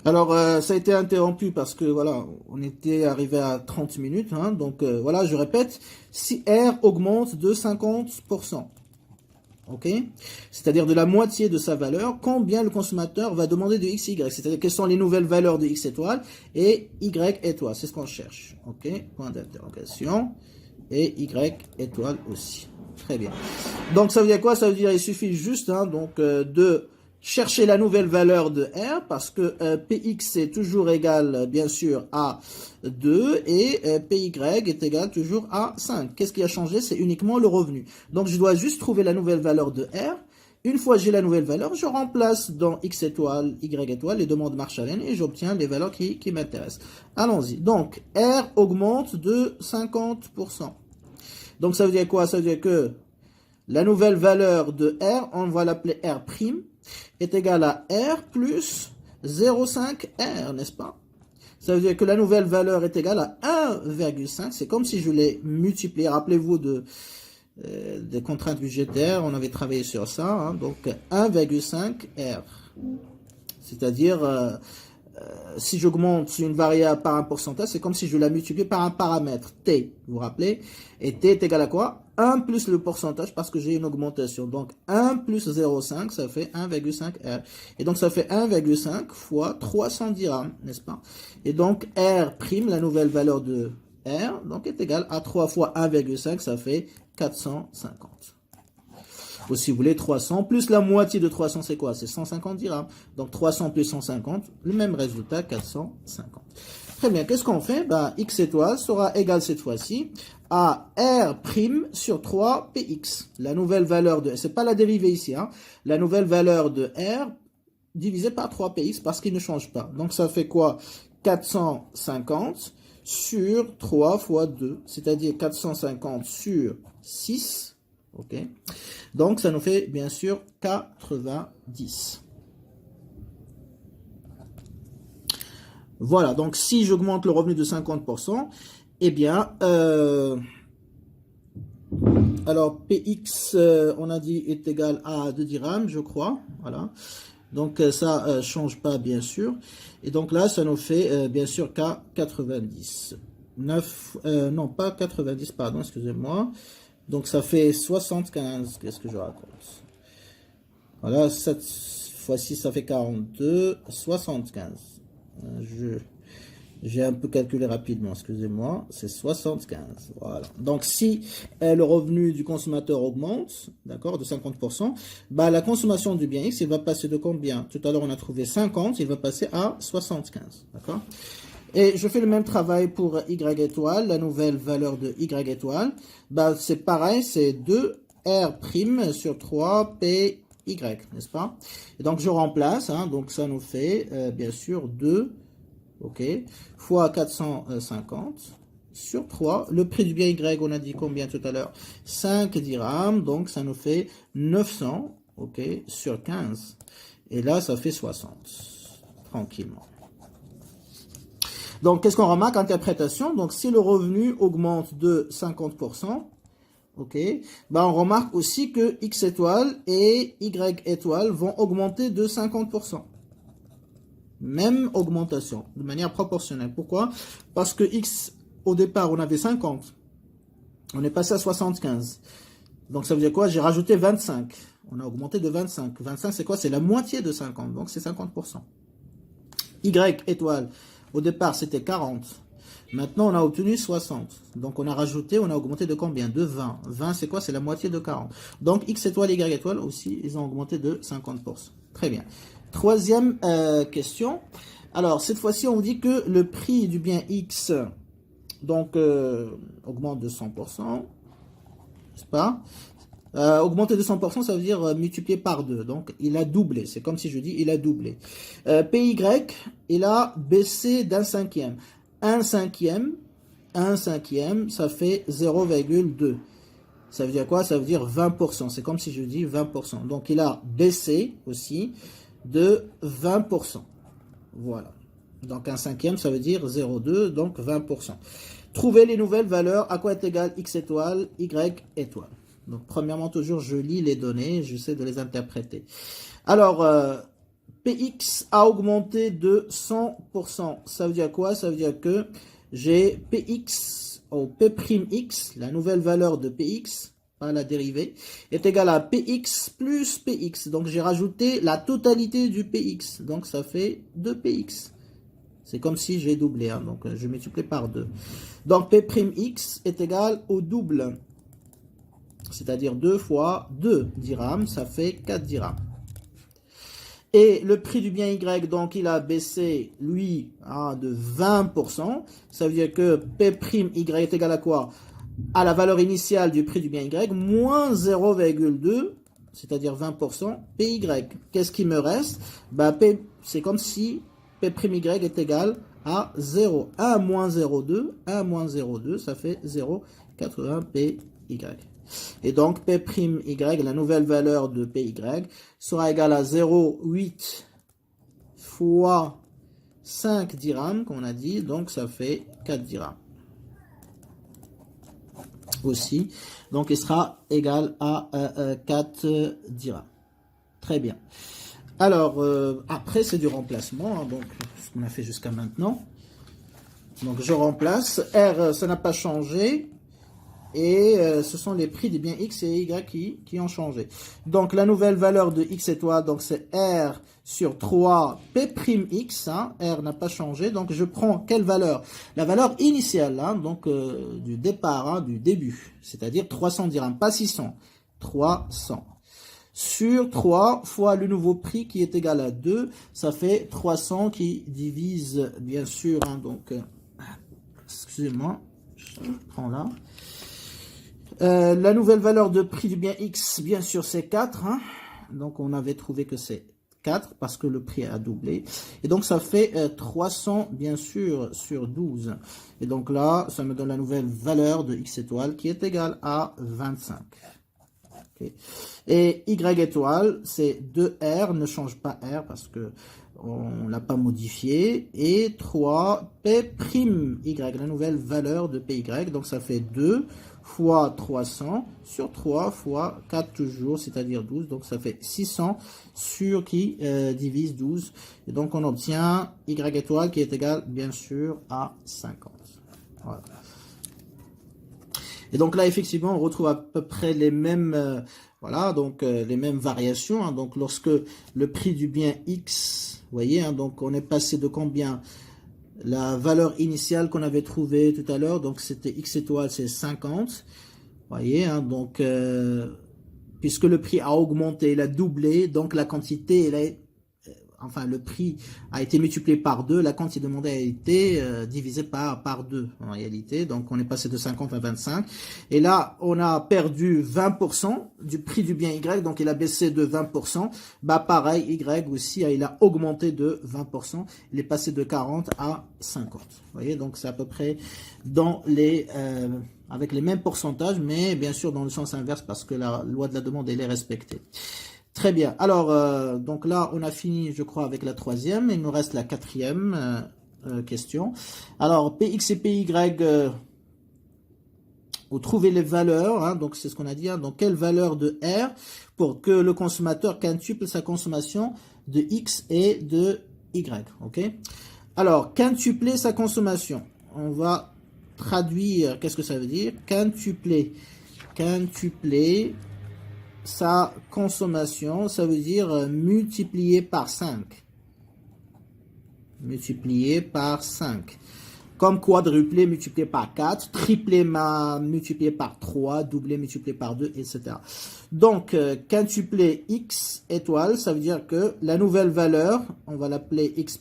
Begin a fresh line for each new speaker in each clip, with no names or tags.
Alors, ça a été interrompu parce que, voilà, on était arrivé à 30 minutes. Hein, donc, voilà, je répète, si R augmente de 50%, ok, c'est-à-dire de la moitié de sa valeur, combien le consommateur va demander de X, Y, c'est-à-dire quelles sont les nouvelles valeurs de X étoile et Y étoile, c'est ce qu'on cherche, ok, point d'interrogation, et Y étoile aussi, très bien. Donc ça veut dire quoi? Ça veut dire il suffit juste hein, donc, de chercher la nouvelle valeur de R, parce que Px est toujours égal, bien sûr, à 2, et Py est égal toujours à 5. Qu'est-ce qui a changé? C'est uniquement le revenu. Donc, je dois juste trouver la nouvelle valeur de R. Une fois que j'ai la nouvelle valeur, je remplace dans X étoile, Y étoile, les demandes Marshall et j'obtiens les valeurs qui m'intéressent. Allons-y. Donc, R augmente de 50%. Donc, ça veut dire quoi? Ça veut dire que la nouvelle valeur de R, on va l'appeler R', est égale à R plus 0,5 R, n'est-ce pas? Ça veut dire que la nouvelle valeur est égale à 1,5. C'est comme si je l'ai multiplié. Rappelez-vous des contraintes budgétaires. On avait travaillé sur ça. Hein, donc 1,5 R. C'est-à-dire, si j'augmente une variable par un pourcentage, c'est comme si je la multiplie par un paramètre, T, vous vous rappelez? Et T est égal à quoi? 1 plus le pourcentage parce que j'ai une augmentation. Donc 1 plus 0,5, ça fait 1,5 R. Et donc ça fait 1,5 fois 300 dirhams, n'est-ce pas? Et donc R', la nouvelle valeur de R, donc est égal à 3 fois 1,5, ça fait 450. Ou si vous voulez, 300 plus la moitié de 300, c'est quoi? C'est 150 dirhams. Donc 300 plus 150, le même résultat, 450. Très bien, qu'est-ce qu'on fait? Ben, X étoile sera égal cette fois-ci à R' sur 3 Px. La nouvelle valeur de, c'est pas la dérivée ici, hein, la nouvelle valeur de R divisé par 3 Px parce qu'il ne change pas. Donc ça fait quoi? 450 sur 3 fois 2, c'est-à-dire 450 sur 6. Ok. Donc, ça nous fait, bien sûr, 90. Voilà. Donc, si j'augmente le revenu de 50%, eh bien, alors, Px, on a dit, est égal à 2 dirhams, je crois. Voilà. Donc, ça ne change pas, bien sûr. Et donc, là, ça nous fait, bien sûr, 90. 9, non, pas 90, pardon, excusez-moi. Donc, ça fait 75. Qu'est-ce que je raconte? Voilà, cette fois-ci, ça fait 42, 75. J'ai un peu calculé rapidement, excusez-moi. C'est 75. Voilà. Donc, si le revenu du consommateur augmente, d'accord, de 50%, bah, la consommation du bien X, il va passer de combien? Tout à l'heure, on a trouvé 50, il va passer à 75. D'accord? Et je fais le même travail pour Y étoile, la nouvelle valeur de Y étoile. Bah, c'est pareil, c'est 2R' sur 3 PY, n'est-ce pas? Et donc, je remplace, hein, donc ça nous fait, bien sûr, 2, ok, fois 450 sur 3. Le prix du bien Y, on a dit combien tout à l'heure? 5 dirhams, donc ça nous fait 900, ok, sur 15. Et là, ça fait 60, tranquillement. Donc, qu'est-ce qu'on remarque? Interprétation. Donc, si le revenu augmente de 50%, ok, ben on remarque aussi que X étoile et Y étoile vont augmenter de 50%. Même augmentation, de manière proportionnelle. Pourquoi? Parce que X, au départ, on avait 50. On est passé à 75. Donc, ça veut dire quoi? J'ai rajouté 25. On a augmenté de 25. 25, c'est quoi? C'est la moitié de 50. Donc, c'est 50%. Y étoile, au départ, c'était 40. Maintenant, on a obtenu 60. Donc, on a rajouté, on a augmenté de combien? De 20. 20, c'est quoi? C'est la moitié de 40. Donc, X étoile et Y étoile aussi, ils ont augmenté de 50%. Très bien. Troisième question. Alors, cette fois-ci, on vous dit que le prix du bien X, donc, augmente de 100%. N'est-ce pas? Augmenter de 100%, ça veut dire multiplier par 2. Donc, il a doublé. C'est comme si je dis, il a doublé. PY, il a baissé d'un cinquième. Un cinquième, ça fait 0,2. Ça veut dire quoi? Ça veut dire 20%. C'est comme si je dis 20%. Donc, il a baissé aussi de 20%. Voilà. Donc, un cinquième, ça veut dire 0,2, donc 20%. Trouvez les nouvelles valeurs. À quoi est égal X étoile, Y étoile. Donc, premièrement, toujours, je lis les données, j'essaie de les interpréter. Alors, Px a augmenté de 100%. Ça veut dire quoi? Ça veut dire que j'ai Px, ou P'X, la nouvelle valeur de Px, pas la dérivée, est égale à Px plus Px. Donc j'ai rajouté la totalité du Px. Donc ça fait 2Px. C'est comme si j'ai doublé, hein, donc je multiplie par 2. Donc P'X est égal au double. C'est-à-dire 2 fois 2 dirhams, ça fait 4 dirhams. Et le prix du bien Y, donc il a baissé, lui, de 20%. Ça veut dire que P'Y est égal à quoi? À la valeur initiale du prix du bien Y, moins 0,2, c'est-à-dire 20%, PY. Qu'est-ce qui me reste? C'est comme si P'Y est égal à 0. 1 moins 0,2, 1 moins 0,2, ça fait 0,80 PY. Et donc, P'Y, la nouvelle valeur de PY, sera égale à 0,8 fois 5 dirhams, qu'on a dit. Donc, ça fait 4 dirhams. Aussi. Donc, il sera égal à 4 dirhams. Très bien. Alors, après, c'est du remplacement. Hein, donc, ce qu'on a fait jusqu'à maintenant. Donc, je remplace. R, ça n'a pas changé. Et ce sont les prix des biens X et Y qui ont changé. Donc, la nouvelle valeur de X étoile, donc c'est R sur 3 P'X. Hein, R n'a pas changé. Donc, je prends quelle valeur? La valeur initiale, hein, donc du départ, hein, du début. C'est-à-dire 300 dirhams, pas 600. 300. Sur 3 fois le nouveau prix qui est égal à 2. Ça fait 300 qui divise, bien sûr, hein, donc, excusez-moi, je prends là. La nouvelle valeur de prix du bien X, bien sûr, c'est 4. Hein. Donc, on avait trouvé que c'est 4 parce que le prix a doublé. Et donc, ça fait 300, bien sûr, sur 12. Et donc là, ça me donne la nouvelle valeur de X étoile qui est égale à 25. Okay. Et Y étoile, c'est 2R, ne change pas R parce que on ne l'a pas modifié. Et 3 P'Y, la nouvelle valeur de PY. Donc, ça fait 2 fois 300 sur 3 fois 4 toujours, c'est-à-dire 12. Donc, ça fait 600 sur qui divise 12. Et donc, on obtient Y étoile qui est égal, bien sûr, à 50. Voilà. Et donc là, effectivement, on retrouve à peu près les mêmes, voilà, donc les mêmes variations. Hein, donc, lorsque le prix du bien X, vous voyez, hein, donc on est passé de combien? La valeur initiale qu'on avait trouvée tout à l'heure, donc c'était X étoile, c'est 50. Vous voyez, hein, donc, puisque le prix a augmenté, il a doublé, donc la quantité, enfin, le prix a été multiplié par 2, la quantité demandée a été divisée par 2 en réalité. Donc, on est passé de 50 à 25. Et là, on a perdu 20% du prix du bien Y, donc il a baissé de 20%. Pareil, Y aussi, il a augmenté de 20%. Il est passé de 40 à 50. Vous voyez, donc c'est à peu près dans les... avec les mêmes pourcentages, mais bien sûr dans le sens inverse parce que la loi de la demande, elle est respectée. Très bien. Alors, donc là, on a fini, je crois, avec la troisième. Il nous reste la quatrième question. Alors, Px et Py, vous trouvez les valeurs. Hein, donc, c'est ce qu'on a dit. Hein, donc, quelle valeur de R pour que le consommateur quintuple sa consommation de X et de Y. OK? Alors, quintupler sa consommation. On va traduire. Qu'est-ce que ça veut dire? Quintupler. Quintupler sa consommation, ça veut dire multiplier par 5. Multiplier par 5. Comme quadrupler multiplié par 4, tripler multiplié par 3, doubler multiplié par 2, etc. Donc, quintupler X étoile, ça veut dire que la nouvelle valeur, on va l'appeler X'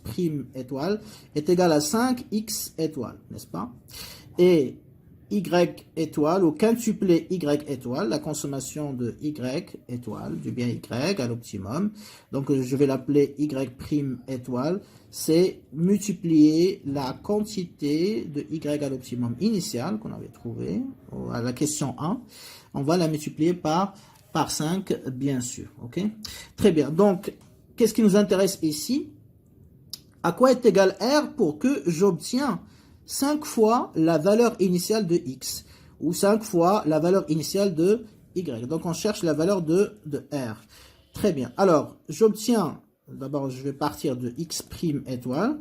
étoile, est égale à 5X étoile, n'est-ce pas? Et Y étoile ou quintupler Y étoile, la consommation de Y étoile, du bien Y à l'optimum. Donc, je vais l'appeler Y' étoile. C'est multiplier la quantité de Y à l'optimum initial qu'on avait trouvé à la question 1. On va la multiplier par 5, bien sûr. Ok? Très bien. Donc, qu'est-ce qui nous intéresse ici? À quoi est égal R pour que j'obtiens 5 fois la valeur initiale de X ou 5 fois la valeur initiale de Y. Donc, on cherche la valeur de R. Très bien. Alors, j'obtiens d'abord je vais partir de x' étoile,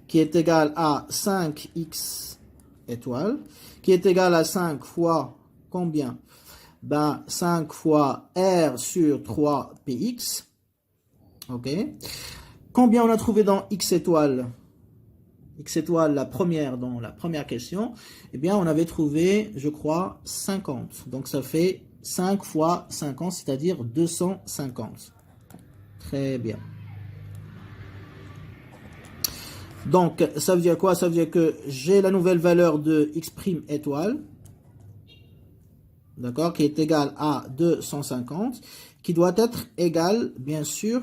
qui est égal à 5x étoile, qui est égal à 5 fois combien? Ben, 5 fois R sur 3px. Ok. Combien on a trouvé dans x étoile? X étoile, la première, dans la première question. Eh bien, on avait trouvé, je crois, 50. Donc, ça fait 5 fois 50, c'est-à-dire 250. Très bien. Donc, ça veut dire quoi? Ça veut dire que j'ai la nouvelle valeur de x' étoile, d'accord, qui est égale à 250, qui doit être égale, bien sûr,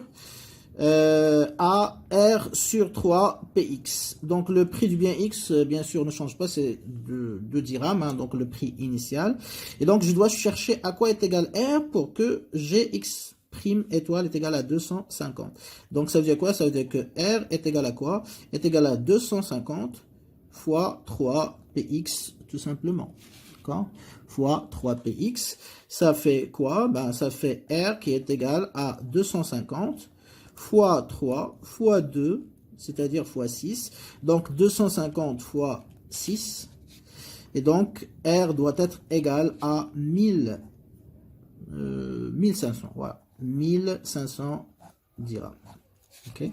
à R sur 3px. Donc, le prix du bien x, bien sûr, ne change pas, c'est 2 dirhams, hein, donc le prix initial. Et donc, je dois chercher à quoi est égal R pour que Gx' étoile est égal à 250. Donc, ça veut dire quoi? Ça veut dire que R est égal à quoi? Est égal à 250 fois 3px, tout simplement. D'accord? Fois 3px. Ça fait quoi? Ben, ça fait R qui est égal à 250 fois 3 fois 2, c'est-à-dire fois 6. Donc, 250 fois 6. Et donc, R doit être égal à 1500. Voilà. 1500 dirhams. Ok.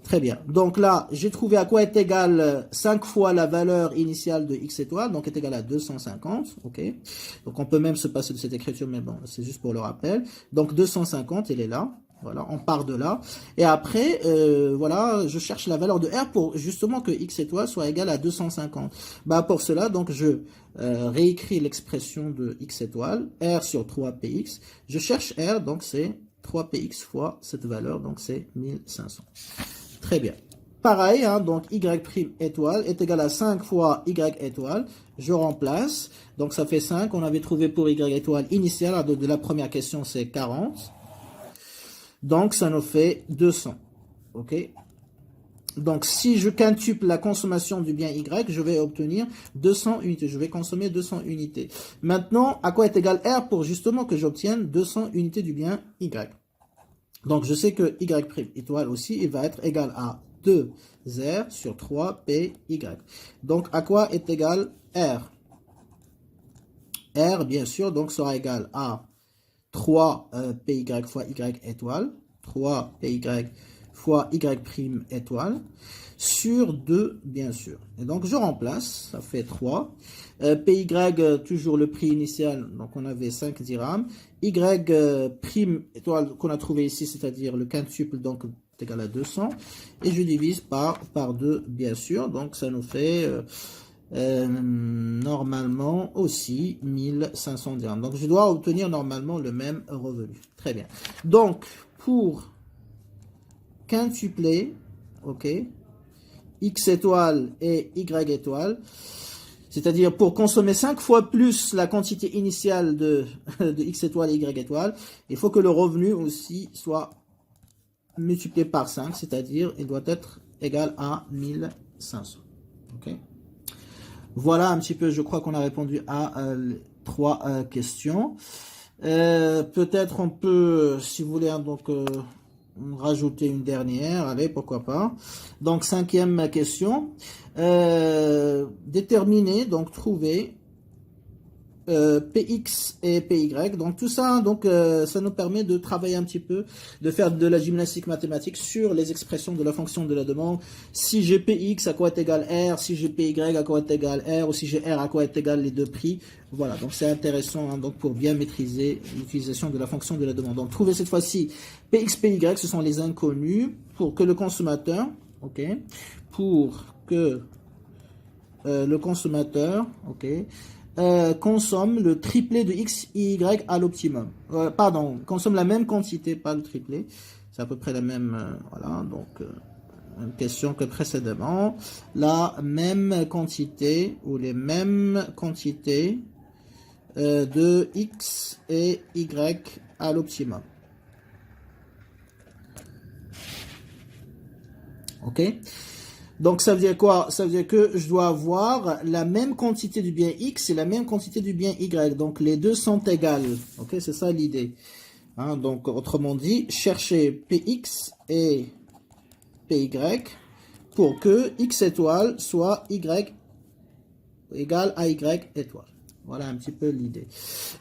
Très bien. Donc là, j'ai trouvé à quoi est égal 5 fois la valeur initiale de x étoile, donc est égal à 250. Ok. Donc on peut même se passer de cette écriture, mais bon, c'est juste pour le rappel. Donc 250, elle est là. Voilà, on part de là. Et après, voilà, je cherche la valeur de R pour justement que x étoile soit égal à 250. Bah, pour cela, donc je réécris l'expression de x étoile, R sur 3px. Je cherche R, donc c'est 3px fois cette valeur, donc c'est 1500. Très bien. Pareil, hein, donc y' étoile est égal à 5 fois y étoile. Je remplace. Donc ça fait 5. On avait trouvé pour y étoile initiale de la première question, c'est 40. Donc, ça nous fait 200. OK? Donc, si je quintuple la consommation du bien Y, je vais obtenir 200 unités. Je vais consommer 200 unités. Maintenant, à quoi est égal R pour justement que j'obtienne 200 unités du bien Y? Donc, je sais que Y' étoile aussi, il va être égal à 2R sur 3PY. Donc, à quoi est égal R? R, bien sûr, donc sera égal à 3 PY fois Y étoile, 3 PY fois Y' étoile, sur 2, bien sûr. Et donc, je remplace, ça fait 3. PY, toujours le prix initial, donc on avait 5 dirhams. Y' étoile qu'on a trouvé ici, c'est-à-dire le quintuple, donc est égal à 200. Et je divise par 2, bien sûr. Donc, ça nous fait... normalement aussi 1500 dirhams. Donc, je dois obtenir normalement le même revenu. Très bien. Donc, pour quintupler, ok, x étoile et y étoile, c'est-à-dire pour consommer 5 fois plus la quantité initiale de x étoile et y étoile, il faut que le revenu aussi soit multiplié par 5, c'est-à-dire il doit être égal à 1500. Ok. Voilà un petit peu, je crois qu'on a répondu à 3 questions. Peut-être on peut, si vous voulez, hein, donc rajouter une dernière. Allez, pourquoi pas. Donc, 5e question. Déterminer, donc trouver Px et Py. Donc tout ça, donc ça nous permet de travailler un petit peu, de faire de la gymnastique mathématique sur les expressions de la fonction de la demande. Si j'ai Px, à quoi est égal R? Si j'ai Py, à quoi est égal R? Ou si j'ai R, à quoi est égal les deux prix? Voilà, donc c'est intéressant, hein, donc pour bien maîtriser l'utilisation de la fonction de la demande. Donc trouver cette fois-ci Px, Py, ce sont les inconnus pour que le consommateur, ok, pour que le consommateur, ok, consomme le triplé de x, y à l'optimum. Pardon, consomme la même quantité, pas le triplé. C'est à peu près la même, voilà, donc même question que précédemment. La même quantité ou les mêmes quantités de x et y à l'optimum. Ok? Donc, ça veut dire quoi? Ça veut dire que je dois avoir la même quantité du bien X et la même quantité du bien Y. Donc, les deux sont égales. Ok, c'est ça l'idée. Hein, donc, autrement dit, chercher Px et Py pour que x étoile soit y égale à y étoile. Voilà un petit peu l'idée.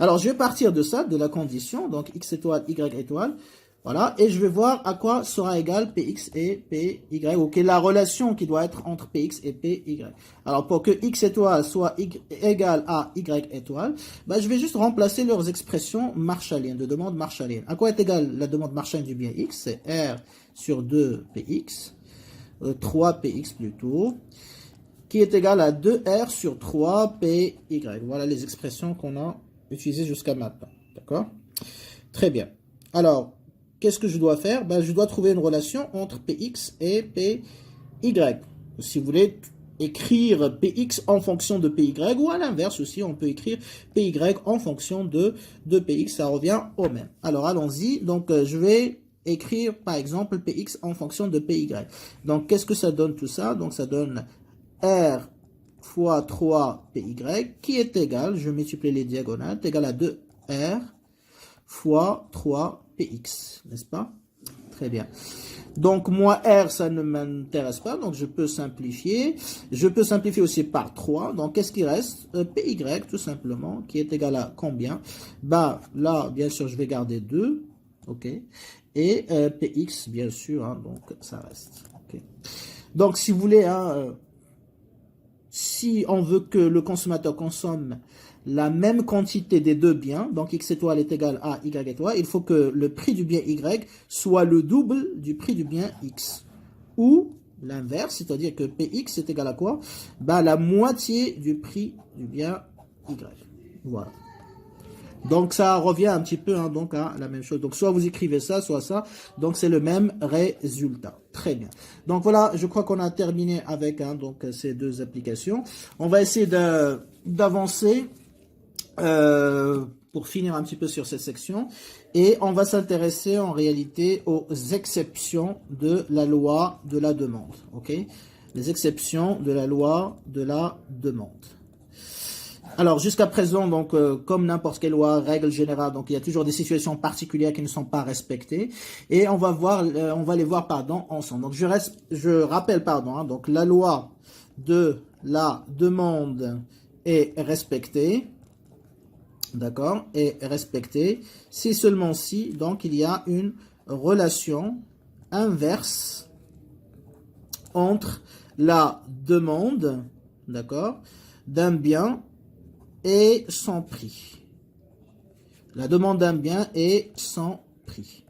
Alors, je vais partir de ça, de la condition, donc x étoile, y étoile. Voilà, et je vais voir à quoi sera égal Px et Py, ou quelle est la relation qui doit être entre Px et Py. Alors, pour que x étoile soit égal à y étoile, bah, je vais juste remplacer leurs expressions marshalliennes, de demande marshallienne. À quoi est égale la demande marshallienne du bien x? C'est R sur 2 Px, 3 Px plutôt, qui est égal à 2R sur 3 Py. Voilà les expressions qu'on a utilisées jusqu'à maintenant. D'accord? Très bien. Alors, qu'est-ce que je dois faire? Ben, je dois trouver une relation entre Px et Py. Si vous voulez écrire Px en fonction de Py, ou à l'inverse aussi, on peut écrire Py en fonction de Px, ça revient au même. Alors, allons-y. Donc, je vais écrire, par exemple, Px en fonction de Py. Donc, qu'est-ce que ça donne tout ça? Donc, ça donne R fois 3 Py, qui est égal, je multiplie les diagonales, est égal à 2R fois 3 Px, n'est-ce pas? Très bien. Donc, moi, R, ça ne m'intéresse pas, donc je peux simplifier. Je peux simplifier aussi par 3. Donc, qu'est-ce qui reste? Py, tout simplement, qui est égal à combien? Bah, là, bien sûr, je vais garder 2. OK. Et Px, bien sûr, hein, donc ça reste. OK. Donc, si vous voulez, hein, si on veut que le consommateur consomme la même quantité des deux biens, donc x étoile est égal à y étoile, il faut que le prix du bien y soit le double du prix du bien x. Ou l'inverse, c'est-à-dire que px est égal à quoi? Bah, la moitié du prix du bien y. Voilà. Donc, ça revient un petit peu hein, donc à la même chose. Donc, soit vous écrivez ça, soit ça. Donc, c'est le même résultat. Très bien. Donc, voilà, je crois qu'on a terminé avec hein, donc, ces deux applications. On va essayer d'avancer pour finir un petit peu sur cette section. Et on va s'intéresser en réalité aux exceptions de la loi de la demande. OK? Les exceptions de la loi de la demande. Alors, jusqu'à présent, donc, comme n'importe quelle loi, règle générale, donc il y a toujours des situations particulières qui ne sont pas respectées. Et on va les voir, pardon, ensemble. Donc, je rappelle, pardon, hein, donc la loi de la demande est respectée. D'accord? Est respectée. Si seulement si, donc, il y a une relation inverse entre la demande, d'accord, d'un bien et son prix. La demande d'un bien et son prix.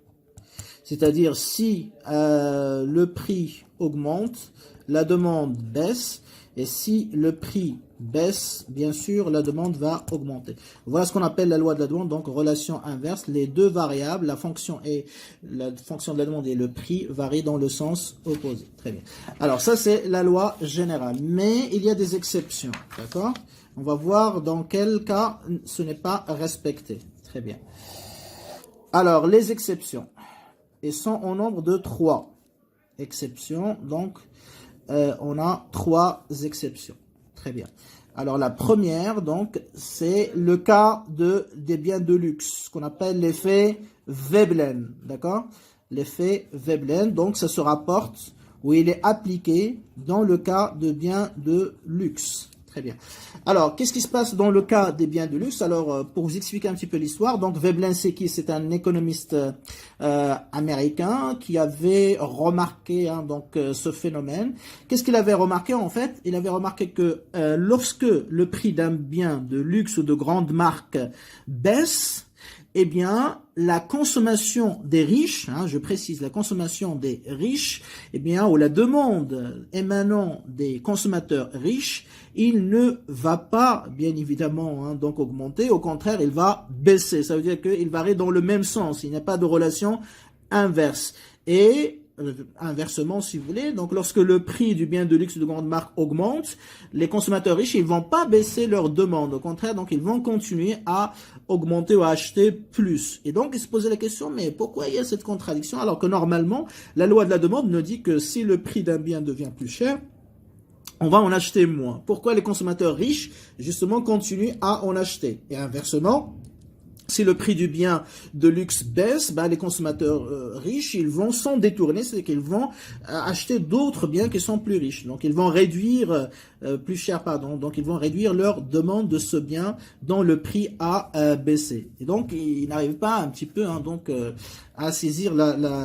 C'est-à-dire si le prix augmente, la demande baisse. Et si le prix baisse, bien sûr, la demande va augmenter. Voilà ce qu'on appelle la loi de la demande, donc relation inverse. Les deux variables, la fonction de la demande et le prix, varient dans le sens opposé. Très bien. Alors ça, c'est la loi générale. Mais il y a des exceptions, d'accord? On va voir dans quel cas ce n'est pas respecté. Très bien. Alors, les exceptions. Elles sont au nombre de 3 exceptions. Donc, on a 3 exceptions. Très bien. Alors, la première, donc, c'est le cas des biens de luxe, qu'on appelle l'effet Veblen. D'accord? L'effet Veblen, donc, ça se rapporte où il est appliqué dans le cas de biens de luxe. Très bien. Alors, qu'est-ce qui se passe dans le cas des biens de luxe? Alors, pour vous expliquer un petit peu l'histoire, donc Veblen, c'est qui? C'est un économiste américain qui avait remarqué hein, donc ce phénomène. Qu'est-ce qu'il avait remarqué en fait? Il avait remarqué que lorsque le prix d'un bien de luxe ou de grande marque baisse, eh bien, la consommation des riches, hein, je précise, la consommation des riches, eh bien, ou la demande émanant des consommateurs riches, il ne va pas, bien évidemment, hein, donc augmenter. Au contraire, il va baisser. Ça veut dire qu'il varie dans le même sens. Il n'y a pas de relation inverse. Et inversement, si vous voulez, donc lorsque le prix du bien de luxe de grande marque augmente, les consommateurs riches, ils vont pas baisser leur demande. Au contraire, donc ils vont continuer à augmenter ou à acheter plus. Et donc, ils se posaient la question, mais pourquoi il y a cette contradiction alors que normalement, la loi de la demande nous dit que si le prix d'un bien devient plus cher, on va en acheter moins. Pourquoi les consommateurs riches, justement, continuent à en acheter? Et inversement, Si le prix du bien de luxe baisse, ben, les consommateurs riches, ils vont s'en détourner, c'est-à-dire qu'ils vont acheter d'autres biens qui sont plus riches. Donc, ils vont réduire, plus cher, pardon, donc ils vont réduire leur demande de ce bien dont le prix a baissé. Et donc, ils n'arrivent pas un petit peu à saisir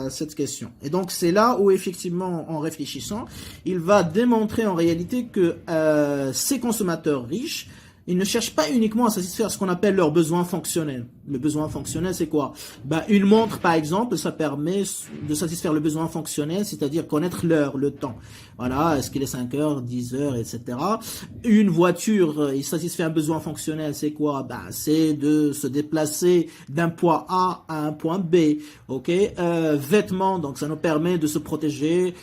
cette question. Et donc, c'est là où, effectivement, en réfléchissant, il va démontrer en réalité que ces consommateurs riches, ils ne cherchent pas uniquement à satisfaire ce qu'on appelle leurs besoins fonctionnels. Le besoin fonctionnel, c'est quoi? Ben, une montre, par exemple, ça permet de satisfaire le besoin fonctionnel, c'est-à-dire connaître l'heure, le temps. Voilà, est-ce qu'il est 5 heures, 10 heures, etc. Une voiture, il satisfait un besoin fonctionnel, c'est quoi? Ben, c'est de se déplacer d'un point A à un point B. Ok, vêtements, donc ça nous permet de se protéger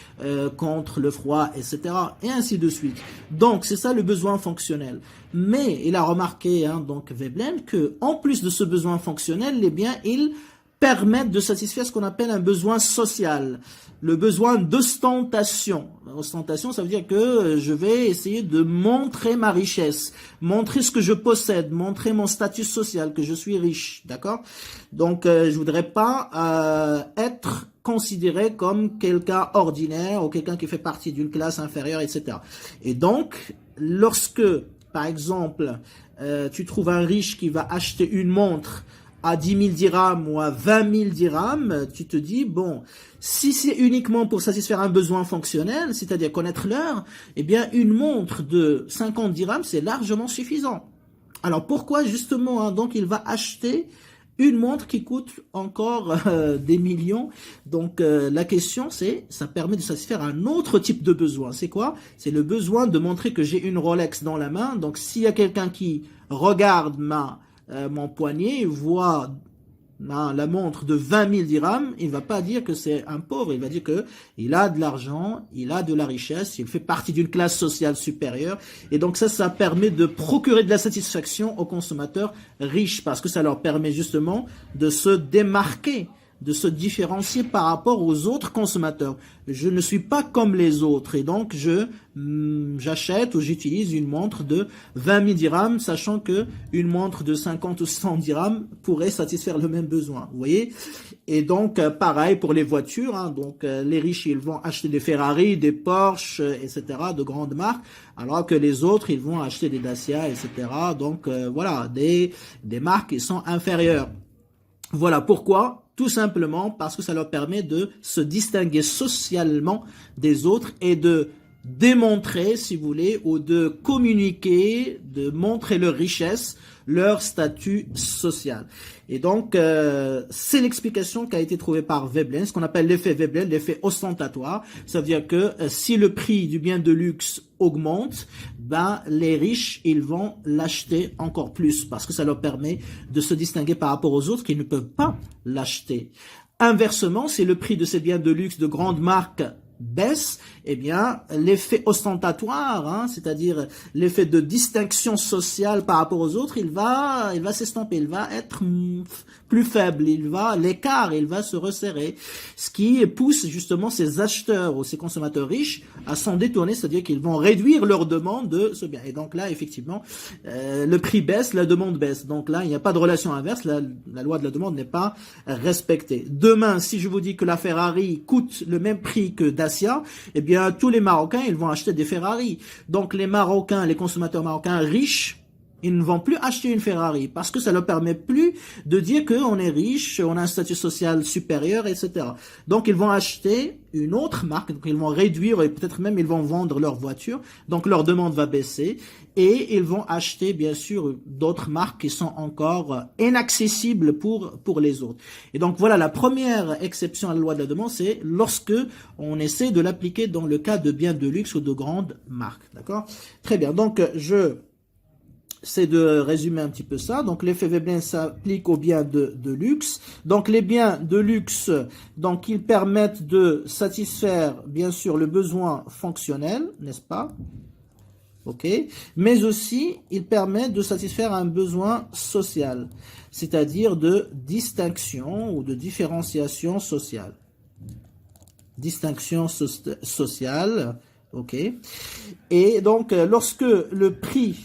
contre le froid, etc. Et ainsi de suite. Donc, c'est ça le besoin fonctionnel. Mais il a remarqué, donc Veblen, que en plus de ce besoin fonctionnel, les biens, ils permettent de satisfaire ce qu'on appelle un besoin social, le besoin d'ostentation. Ostentation, ça veut dire que je vais essayer de montrer ma richesse, montrer ce que je possède, montrer mon statut social, que je suis riche, d'accord? Donc, je voudrais pas être considéré comme quelqu'un ordinaire ou quelqu'un qui fait partie d'une classe inférieure, etc. Et donc, lorsque par exemple, tu trouves un riche qui va acheter une montre à 10 000 dirhams ou à 20 000 dirhams, tu te dis, bon, si c'est uniquement pour satisfaire un besoin fonctionnel, c'est-à-dire connaître l'heure, eh bien, une montre de 50 dirhams, c'est largement suffisant. Alors, pourquoi justement, donc, il va acheter une montre qui coûte encore des millions. Donc la question c'est, ça permet de satisfaire un autre type de besoin. C'est quoi? C'est le besoin de montrer que j'ai une Rolex dans la main. Donc s'il y a quelqu'un qui regarde mon poignet, voit la montre de 20 000 dirhams, il va pas dire que c'est un pauvre, il va dire que il a de l'argent, il a de la richesse, il fait partie d'une classe sociale supérieure, et donc ça permet de procurer de la satisfaction aux consommateurs riches, parce que ça leur permet justement de se démarquer, de se différencier par rapport aux autres consommateurs. Je ne suis pas comme les autres et donc j'achète ou j'utilise une montre de 20 000 dirhams, sachant que une montre de 50 ou 100 dirhams pourrait satisfaire le même besoin. Vous voyez? Et donc pareil pour les voitures. Donc les riches ils vont acheter des Ferrari, des Porsche, etc. de grandes marques, alors que les autres ils vont acheter des Dacia, etc. Donc voilà, des marques qui sont inférieures. Voilà pourquoi. Tout simplement parce que ça leur permet de se distinguer socialement des autres et de démontrer, si vous voulez, ou de communiquer, de montrer leur richesse, leur statut social. Et donc, c'est l'explication qui a été trouvée par Veblen, ce qu'on appelle l'effet Veblen, l'effet ostentatoire. Ça veut dire que si le prix du bien de luxe augmente, ben les riches, ils vont l'acheter encore plus parce que ça leur permet de se distinguer par rapport aux autres qui ne peuvent pas l'acheter. Inversement, si le prix de ces biens de luxe de grandes marques baisse, eh bien, l'effet ostentatoire, c'est-à-dire l'effet de distinction sociale par rapport aux autres, il va s'estomper, il va être plus faible, l'écart, il va se resserrer, ce qui pousse justement ces acheteurs ou ces consommateurs riches à s'en détourner, c'est-à-dire qu'ils vont réduire leur demande de ce bien. Et donc là, effectivement, le prix baisse, la demande baisse. Donc là, il n'y a pas de relation inverse, la loi de la demande n'est pas respectée. Demain, si je vous dis que la Ferrari coûte le même prix que Dacia, eh bien, tous les Marocains, ils vont acheter des Ferrari. Donc les Marocains, les consommateurs marocains riches, ils ne vont plus acheter une Ferrari parce que ça leur permet plus de dire qu'on est riche, on a un statut social supérieur, etc. Donc ils vont acheter une autre marque, donc ils vont réduire et peut-être même ils vont vendre leur voiture, donc leur demande va baisser et ils vont acheter bien sûr d'autres marques qui sont encore inaccessibles pour les autres. Et donc voilà, la première exception à la loi de la demande, c'est lorsque on essaie de l'appliquer dans le cas de biens de luxe ou de grandes marques. D'accord? Très bien, donc c'est de résumer un petit peu ça. Donc l'effet Veblen s'applique aux biens de luxe. Donc les biens de luxe, donc ils permettent de satisfaire bien sûr le besoin fonctionnel, n'est-ce pas? Ok. Mais aussi ils permettent de satisfaire un besoin social, c'est-à-dire de distinction ou de différenciation sociale. Distinction sociale, ok. Et donc lorsque le prix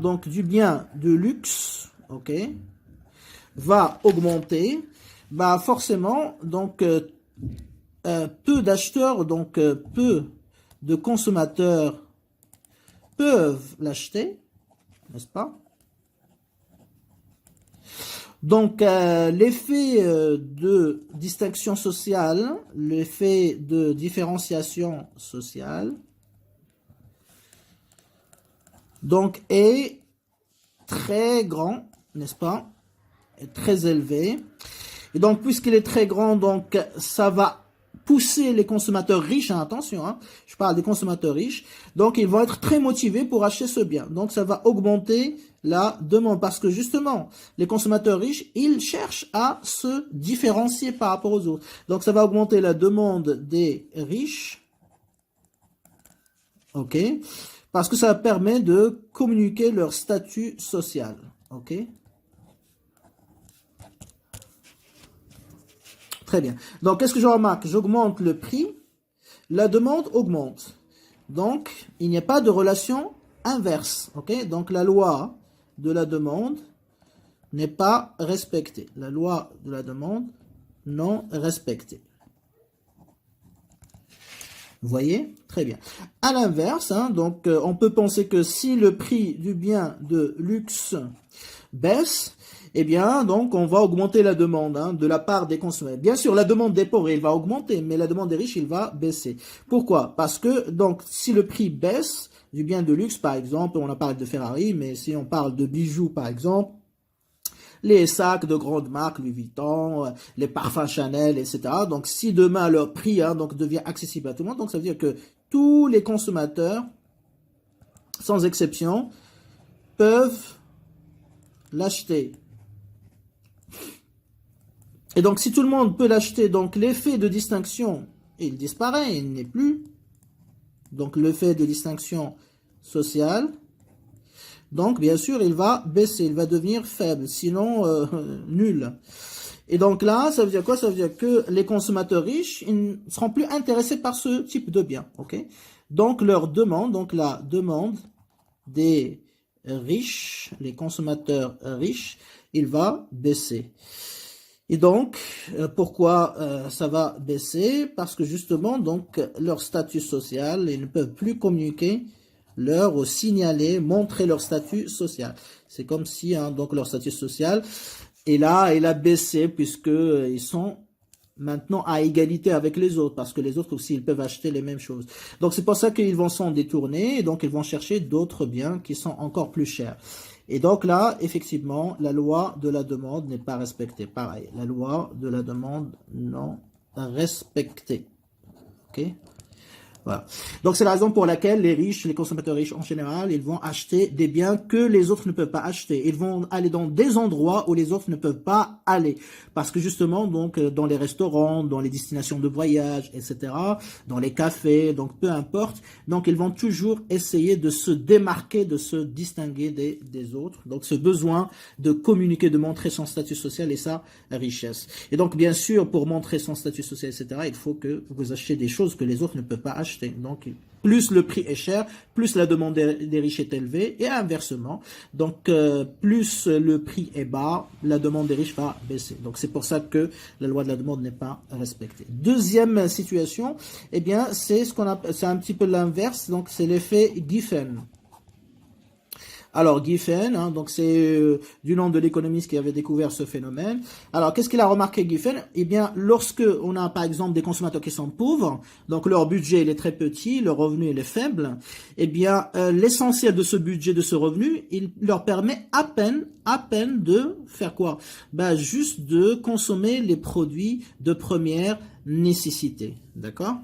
donc du bien de luxe, ok, va augmenter, bah forcément, donc peu d'acheteurs, donc peu de consommateurs peuvent l'acheter, n'est-ce pas? Donc, l'effet de distinction sociale, l'effet de différenciation sociale, donc, est très grand, n'est-ce pas? Est très élevé. Et donc, puisqu'il est très grand, donc, ça va pousser les consommateurs riches, hein, attention, hein, je parle des consommateurs riches, donc ils vont être très motivés pour acheter ce bien. Donc ça va augmenter la demande parce que justement, les consommateurs riches, ils cherchent à se différencier par rapport aux autres. Donc ça va augmenter la demande des riches, ok, parce que ça permet de communiquer leur statut social, ok. Très bien. Donc, qu'est-ce que je remarque? J'augmente le prix, la demande augmente. Donc, il n'y a pas de relation inverse. Ok? Donc, la loi de la demande n'est pas respectée. La loi de la demande non respectée. Vous voyez? Très bien. À l'inverse, hein, donc, on peut penser que si le prix du bien de luxe baisse, eh bien, donc, on va augmenter la demande hein, de la part des consommateurs. Bien sûr, la demande des pauvres, il va augmenter, mais la demande des riches, il va baisser. Pourquoi? Parce que, donc, si le prix baisse du bien de luxe, par exemple, on a parlé de Ferrari, mais si on parle de bijoux, par exemple, les sacs de grandes marques, Louis Vuitton, les parfums Chanel, etc. Donc, si demain leur prix hein, donc, devient accessible à tout le monde, donc ça veut dire que tous les consommateurs, sans exception, peuvent l'acheter. Et donc, si tout le monde peut l'acheter, donc l'effet de distinction, il disparaît, il n'est plus. Donc, l'effet de distinction sociale, donc, bien sûr, il va baisser, il va devenir faible, sinon nul. Et donc là, ça veut dire quoi? Ça veut dire que les consommateurs riches, ils ne seront plus intéressés par ce type de bien, ok? Donc, leur demande, donc la demande des riches, les consommateurs riches, il va baisser. Et donc, pourquoi ça va baisser? Parce que justement, donc, leur statut social, ils ne peuvent plus communiquer leur signaler, montrer leur statut social. C'est comme si, hein, donc, leur statut social est là, il a baissé puisque ils sont maintenant à égalité avec les autres, parce que les autres aussi, ils peuvent acheter les mêmes choses. Donc, c'est pour ça qu'ils vont s'en détourner, et donc ils vont chercher d'autres biens qui sont encore plus chers. Et donc là, effectivement, la loi de la demande n'est pas respectée. Pareil, la loi de la demande non respectée. Ok? Voilà. Donc c'est la raison pour laquelle les riches, les consommateurs riches en général, ils vont acheter des biens que les autres ne peuvent pas acheter. Ils vont aller dans des endroits où les autres ne peuvent pas aller. Parce que justement, donc, dans les restaurants, dans les destinations de voyage, etc., dans les cafés, donc peu importe, donc ils vont toujours essayer de se démarquer, de se distinguer des autres. Donc ce besoin de communiquer, de montrer son statut social et sa richesse. Et donc bien sûr, pour montrer son statut social, etc., il faut que vous achetiez des choses que les autres ne peuvent pas acheter. Donc, plus le prix est cher, plus la demande des riches est élevée, et inversement. Donc, plus le prix est bas, la demande des riches va baisser. Donc, c'est pour ça que la loi de la demande n'est pas respectée. Deuxième situation, eh bien, c'est c'est un petit peu l'inverse. Donc, c'est l'effet Giffen. Alors, Giffen, hein, donc c'est du nom de l'économiste qui avait découvert ce phénomène. Alors, qu'est-ce qu'il a remarqué, Giffen? Eh bien, lorsque on a, par exemple, des consommateurs qui sont pauvres, donc leur budget il est très petit, leur revenu il est faible, eh bien, l'essentiel de ce budget, de ce revenu, il leur permet à peine de faire quoi? Ben, juste de consommer les produits de première nécessité. D'accord?